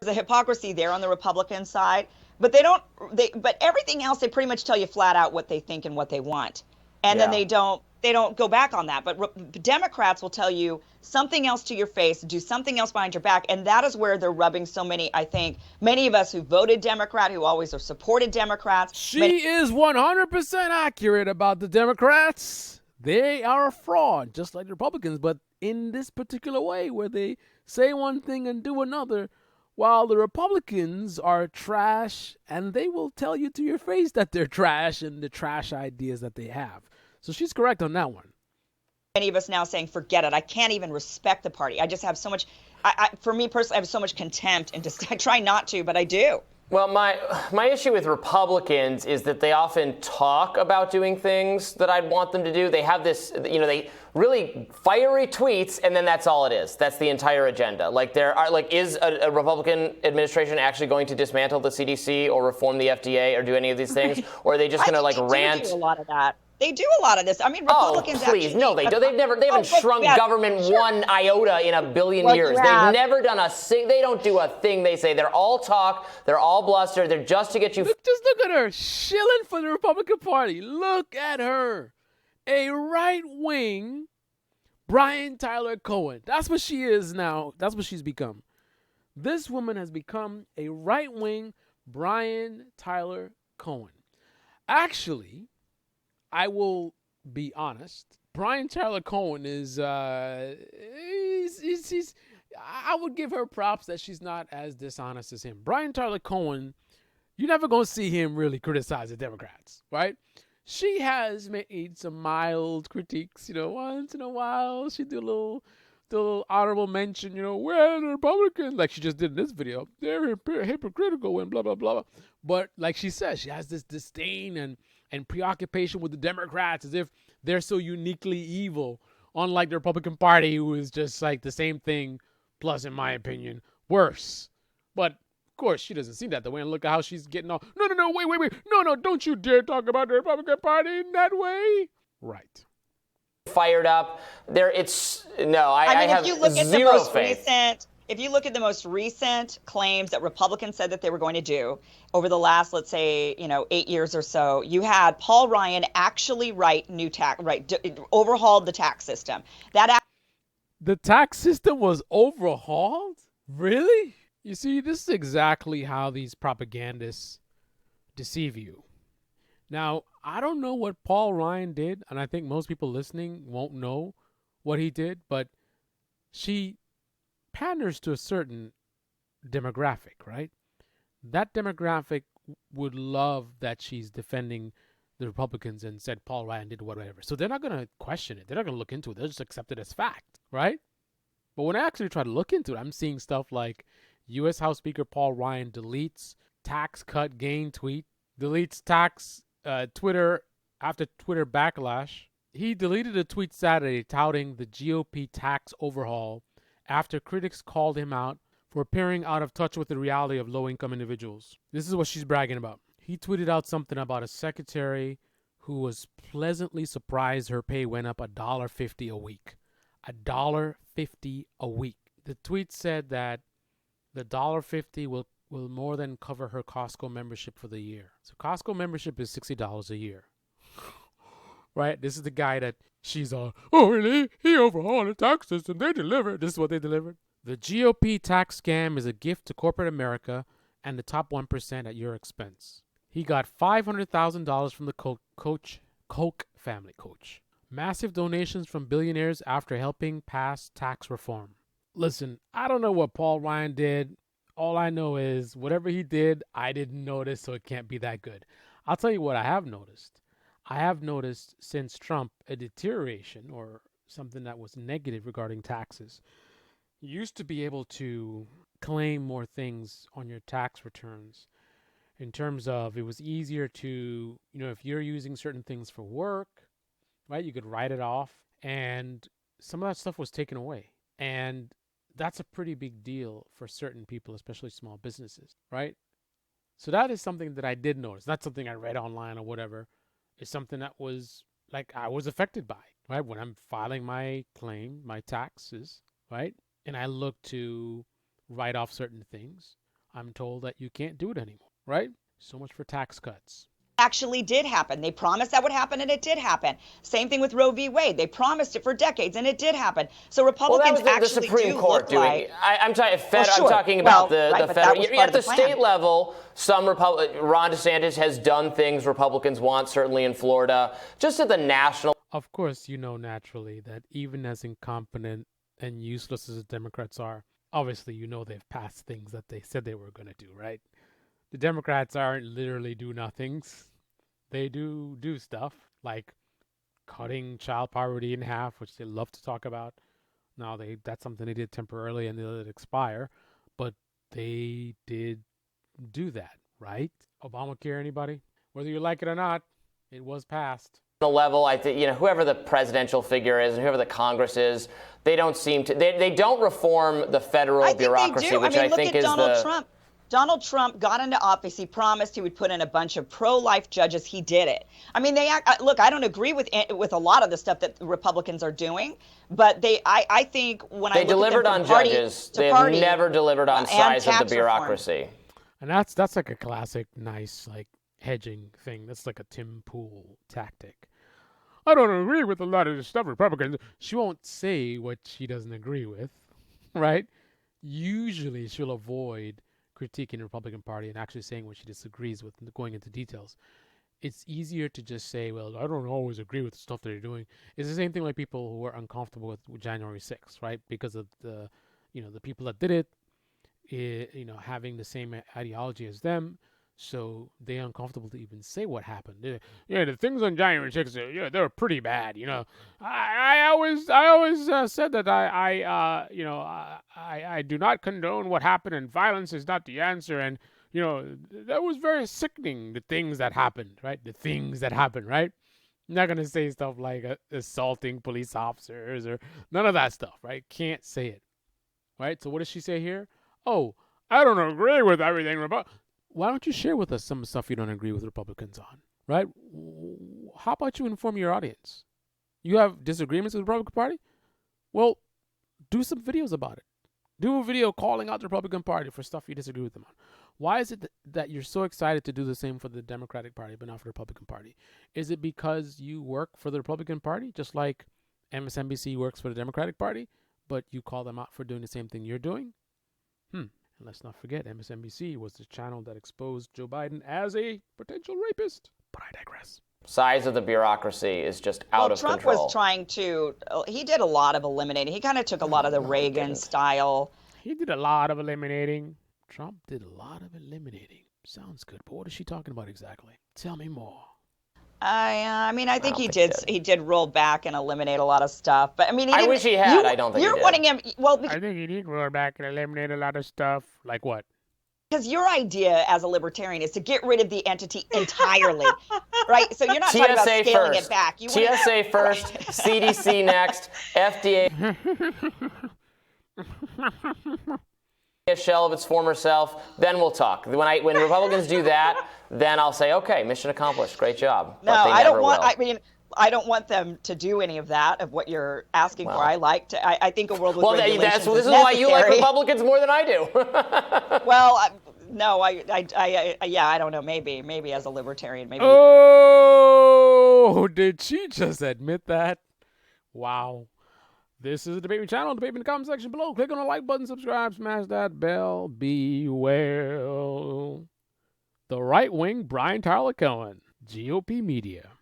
the hypocrisy there on the Republican side, but but everything else, they pretty much tell you flat out what they think and what they want. And then Yeah. they don't go back on that. But Democrats will tell you something else to your face, do something else behind your back. And that is where they're rubbing so many, I think, many of us who voted Democrat, who always have supported Democrats. She is 100% accurate about the Democrats. They are a fraud, just like the Republicans, but in this particular way where they say one thing and do another, while the Republicans are trash and they will tell you to your face that they're trash and the trash ideas that they have. So she's correct on that one. Many of us now saying, forget it. I can't even respect the party. I just have so much, for me personally, I have so much contempt and just, I try not to, but I do. Well, my issue with Republicans is that they often talk about doing things that I'd want them to do. They have this, they really fiery tweets, and then that's all it is. That's the entire agenda. Like is a Republican administration actually going to dismantle the CDC or reform the FDA or do any of these things, or are they just going to rant? Do a lot of that. They do a lot of this. I mean, Republicans. Oh, please, no, they do. They haven't shrunk government one iota in a billion years. They've never done they don't do a thing they say. They're all talk. They're all bluster. They're just to get you. Just look at her, shilling for the Republican Party. Look at her, a right-wing Brian Tyler Cohen. That's what she is now. That's what she's become. This woman has become a right-wing Brian Tyler Cohen. Actually, I will be honest. Brian Tyler Cohen is, he's I would give her props that she's not as dishonest as him. Brian Tyler Cohen, you're never going to see him really criticize the Democrats, right? She has made some mild critiques, once in a while. She do a little honorable mention, well, the Republicans, like she just did in this video, they're hypocritical and blah, blah, blah. But like she says, she has this disdain and preoccupation with the Democrats as if they're so uniquely evil, unlike the Republican Party, who is just like the same thing, plus, in my opinion, worse. But, of course, she doesn't see that the way, and look at how she's getting all, no, wait, no, don't you dare talk about the Republican Party in that way. Right. Fired up. I have if you look zero at the most faith. If you look at the most recent claims that Republicans said that they were going to do over the last, let's say, 8 years or so, you had Paul Ryan actually overhauled the tax system. The tax system was overhauled? Really? You see, this is exactly how these propagandists deceive you. Now, I don't know what Paul Ryan did, and I think most people listening won't know what he did, but she panders to a certain demographic, right? That demographic would love that she's defending the Republicans and said Paul Ryan did whatever. So they're not going to question it. They're not going to look into it. They'll just accept it as fact, right? But when I actually try to look into it, I'm seeing stuff like U.S. House Speaker Paul Ryan deletes tax cut gain tweet, deletes tax Twitter after Twitter backlash. He deleted a tweet Saturday touting the GOP tax overhaul after critics called him out for appearing out of touch with the reality of low-income individuals. This is what she's bragging about. He tweeted out something about a secretary who was pleasantly surprised her pay went up $1.50 a week. $1.50 a week. The tweet said that the $1.50 will more than cover her Costco membership for the year. So Costco membership is $60 a year. Right? This is the guy that she's on. Oh, really? He overhauled the tax system. They delivered. This is what they delivered. The GOP tax scam is a gift to corporate America and the top 1% at your expense. He got $500,000 from the Koch family. Coach. Massive donations from billionaires after helping pass tax reform. Listen, I don't know what Paul Ryan did. All I know is whatever he did, I didn't notice, so it can't be that good. I'll tell you what I have noticed. I have noticed since Trump a deterioration or something that was negative regarding taxes. You used to be able to claim more things on your tax returns in terms of it was easier to, if you're using certain things for work, right, you could write it off, and some of that stuff was taken away. And that's a pretty big deal for certain people, especially small businesses, right? So that is something that I did notice. Not something I read online or whatever. It's something that was like I was affected by, right? When I'm filing my claim, my taxes, right? And I look to write off certain things. I'm told that you can't do it anymore, right? So much for tax cuts. Actually did happen. They promised that would happen and it did happen. Same thing with Roe v. Wade. They promised it for decades and it did happen. So Well, that Republicans was the actually Supreme do Court look doing. like. I'm talking. Well, I'm sure. talking about Well, right, the but that federal. was part At of the the plan. state level, Ron DeSantis has done things Republicans want, certainly in Florida. Just at the national. Of course, you know naturally that even as incompetent and useless as the Democrats are, obviously you know they've passed things that they said they were going to do, right? The Democrats aren't literally do-nothings. They do stuff like cutting child poverty in half, which they love to talk about. Now that's something they did temporarily and they let it expire, but they did do that, right? Obamacare, anybody? Whether you like it or not, it was passed. Level, I think, whoever the presidential figure is and whoever the Congress is, they don't seem to. They don't reform the federal I think bureaucracy, they do. which look think at is Donald Trump. Donald Trump got into office. He promised he would put in a bunch of pro-life judges. He did it. I mean, look. I don't agree with a lot of the stuff that Republicans are doing, but I think when they I look delivered at them on from party judges, to they party, have never delivered on and size of the tax bureaucracy. reform. And that's like a classic, nice, like hedging thing. That's like a Tim Pool tactic. I don't agree with a lot of the stuff Republicans. She won't say what she doesn't agree with, right? Usually she'll avoid critiquing the Republican Party and actually saying what she disagrees with and going into details. It's easier to just say, well, I don't always agree with the stuff that they're doing. It's the same thing like people who are uncomfortable with January 6th, right? Because of the people that did it, having the same ideology as them. So they're uncomfortable to even say what happened. Yeah, the things on January 6th, they were pretty bad. I always said that I do not condone what happened, and violence is not the answer. And that was very sickening. The things that happened, right? The things that happened, right? I'm not gonna say stuff like assaulting police officers or none of that stuff, right? Can't say it, right? So what does she say here? Oh, I don't agree with everything. Why don't you share with us some stuff you don't agree with Republicans on, right? How about you inform your audience? You have disagreements with the Republican Party? Well, do some videos about it. Do a video calling out the Republican Party for stuff you disagree with them on. Why is it that you're so excited to do the same for the Democratic Party but not for the Republican Party? Is it because you work for the Republican Party, just like MSNBC works for the Democratic Party, but you call them out for doing the same thing you're doing? And let's not forget, MSNBC was the channel that exposed Joe Biden as a potential rapist. But I digress. Size of the bureaucracy is just out of Trump control. was trying to. He did a lot of eliminating. He kind of took a lot of the Reagan style. He did a lot of eliminating. Trump did a lot of eliminating. Sounds good, but what is she talking about exactly? Tell me more. I think he did roll back and eliminate a lot of stuff. But I wish he had. I don't think you're he did. wanting him. Well, I think he did roll back and eliminate a lot of stuff. Like what? Because your idea as a libertarian is to get rid of the entity entirely, right? So you're not talking about TSA scaling first. it back. TSA first, CDC next, FDA a shell of its former self. Then we'll talk. When Republicans do that, then I'll say, okay, mission accomplished. Great job. No, But they I never don't want. will. I don't want them to do any of that of what you're asking for. I think a world with regulations this is necessary. why you like Republicans more than I do. Well, no, I don't know. Maybe as a libertarian, maybe. Oh, did she just admit that? Wow. This is the Debate Me channel. Debate Me in the comment section below. Click on the like button, subscribe, smash that bell. Be well. The right wing Brian Tyler Cohen, GOP Media.